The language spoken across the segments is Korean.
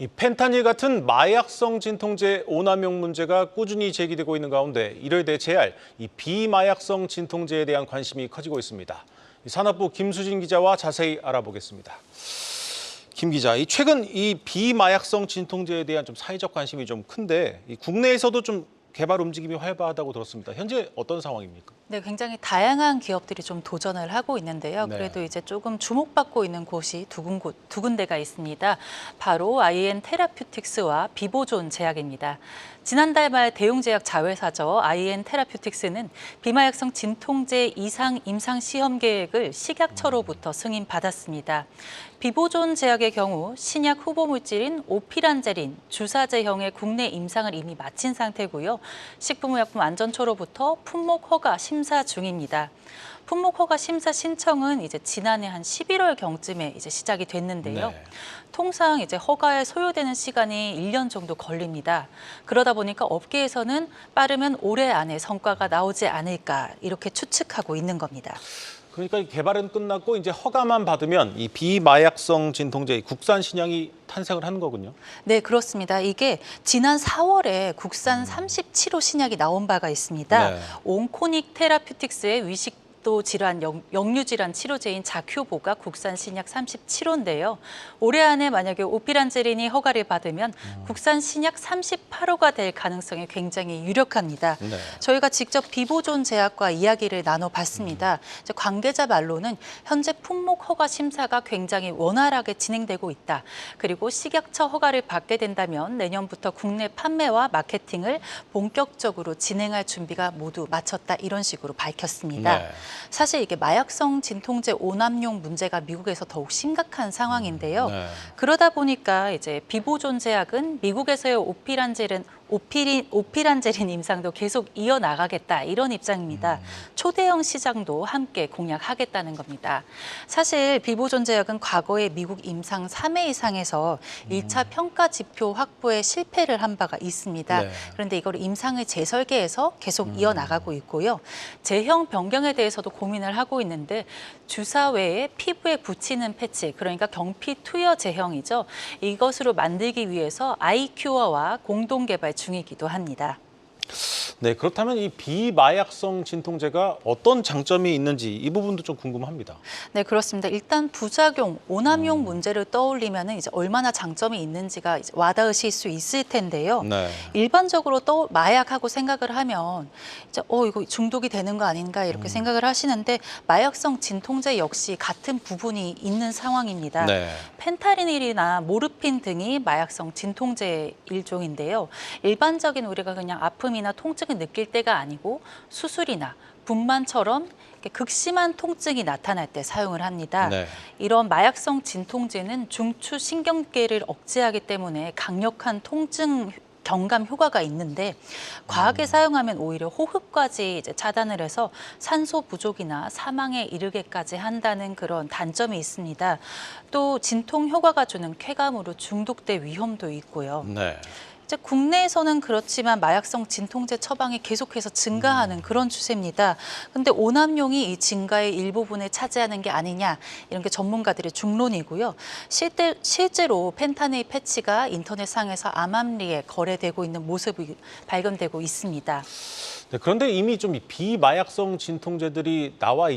이 펜타닐 같은 마약성 진통제 오남용 문제가 꾸준히 제기되고 있는 가운데 이를 대체할 이 비마약성 진통제에 대한 관심이 커지고 있습니다. 산업부 김수진 기자와 자세히 알아보겠습니다. 김 기자, 최근 이 비마약성 진통제에 대한 사회적 관심이 좀 큰데 국내에서도 좀 개발 움직임이 활발하다고 들었습니다. 현재 어떤 상황입니까? 네, 굉장히 다양한 기업들이 좀 도전을 하고 있는데요. 네. 그래도 이제 조금 주목받고 있는 곳이 두 군데가 있습니다. 바로 IN 테라퓨틱스와 비보존 제약입니다. 지난달 말 대웅제약 자회사죠. IN 테라퓨틱스는 비마약성 진통제 이상 임상 시험 계획을 식약처로부터 승인받았습니다. 비보존 제약의 경우 신약 후보 물질인 오피란제린 주사제형의 국내 임상을 이미 마친 상태고요. 식품의약품안전처로부터 품목 허가 심사 중입니다. 품목 허가 심사 신청은 이제 지난해 한 11월경쯤에 이제 시작이 됐는데요. 네. 통상 이제 허가에 소요되는 시간이 1년 정도 걸립니다. 그러다 보니까 업계에서는 빠르면 올해 안에 성과가 나오지 않을까 이렇게 추측하고 있는 겁니다. 그러니까 이 개발은 끝났고 이제 허가만 받으면 이 비마약성 진통제 국산 신약이 탄생을 하는 거군요. 네, 그렇습니다. 이게 지난 4월에 국산 37호 신약이 나온 바가 있습니다. 네. 온코닉 테라퓨틱스의 위식도 질환, 역류질환 치료제인 자큐보가 국산 신약 37호인데요. 올해 안에 만약에 오피란제린이 허가를 받으면 국산 신약 38호가 될 가능성이 굉장히 유력합니다. 네. 저희가 직접 비보존 제약과 이야기를 나눠봤습니다. 이제 관계자 말로는 현재 품목 허가 심사가 굉장히 원활하게 진행되고 있다. 그리고 식약처 허가를 받게 된다면 내년부터 국내 판매와 마케팅을 본격적으로 진행할 준비가 모두 마쳤다. 이런 식으로 밝혔습니다. 네. 사실 이게 마약성 진통제 오남용 문제가 미국에서 더욱 심각한 상황인데요. 네. 그러다 보니까 이제 비보존 제약은 미국에서의 오피란제린 임상도 계속 이어나가겠다 이런 입장입니다. 초대형 시장도 함께 공략하겠다는 겁니다. 사실 비보존 제약은 과거에 미국 임상 3회 이상에서 1차 평가 지표 확보에 실패를 한 바가 있습니다. 네. 그런데 이걸 임상을 재설계해서 계속 이어나가고 있고요. 제형 변경에 대해서도 고민을 하고 있는데 주사 외에 피부에 붙이는 패치, 그러니까 경피 투여 제형이죠. 이것으로 만들기 위해서 아이큐어와 공동 개발 중이기도 합니다. 네, 그렇다면 이 비마약성 진통제가 어떤 장점이 있는지 이 부분도 좀 궁금합니다. 네, 그렇습니다. 일단 부작용, 오남용 문제를 떠올리면 이제 얼마나 장점이 있는지가 이제 와닿으실 수 있을 텐데요. 네. 일반적으로 마약하고 생각을 하면 이제 이거 중독이 되는 거 아닌가 이렇게 생각을 하시는데 마약성 진통제 역시 같은 부분이 있는 상황입니다. 네. 펜타니닐이나 모르핀 등이 마약성 진통제 일종인데요. 일반적인 우리가 그냥 아픔이나 통증을 느낄 때가 아니고 수술이나 분만처럼 극심한 통증이 나타날 때 사용을 합니다. 네. 이런 마약성 진통제는 중추 신경계를 억제하기 때문에 강력한 통증 경감 효과가 있는데 과하게 사용하면 오히려 호흡까지 이제 차단을 해서 산소 부족이나 사망에 이르게까지 한다는 그런 단점이 있습니다. 또 진통 효과가 주는 쾌감으로 중독될 위험도 있고요. 네. 이제 국내에서는 그렇지만 마약성 진통제 처방이 계속해서 증가하는 그런 추세입니다. 근데 오남용이 이 증가의 일부분을 차지하는 게 아니냐 이런 게 전문가들의 중론이고요. 실제로 펜타닐 패치가 인터넷상에서 암암리에 거래되고 있는 모습이 발견되고 있습니다. 네, 그런데 이미 좀 비마약성 진통제들이 나와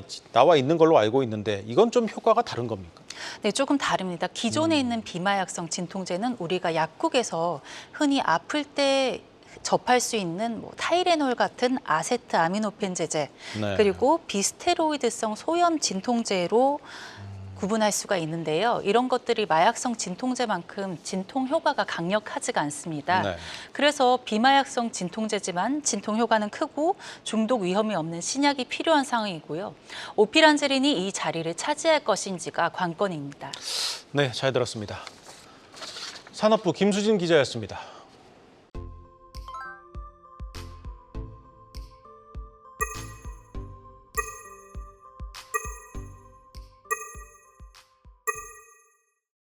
있는 걸로 알고 있는데 이건 좀 효과가 다른 겁니까? 네, 조금 다릅니다. 기존에 있는 비마약성 진통제는 우리가 약국에서 흔히 아플 때 접할 수 있는 타이레놀 같은 아세트아미노펜제제 네. 그리고 비스테로이드성 소염 진통제로 구분할 수가 있는데요. 이런 것들이 마약성 진통제만큼 진통 효과가 강력하지가 않습니다. 네. 그래서 비마약성 진통제지만 진통 효과는 크고 중독 위험이 없는 신약이 필요한 상황이고요. 오피란제린이 이 자리를 차지할 것인지가 관건입니다. 네, 잘 들었습니다. 산업부 김수진 기자였습니다.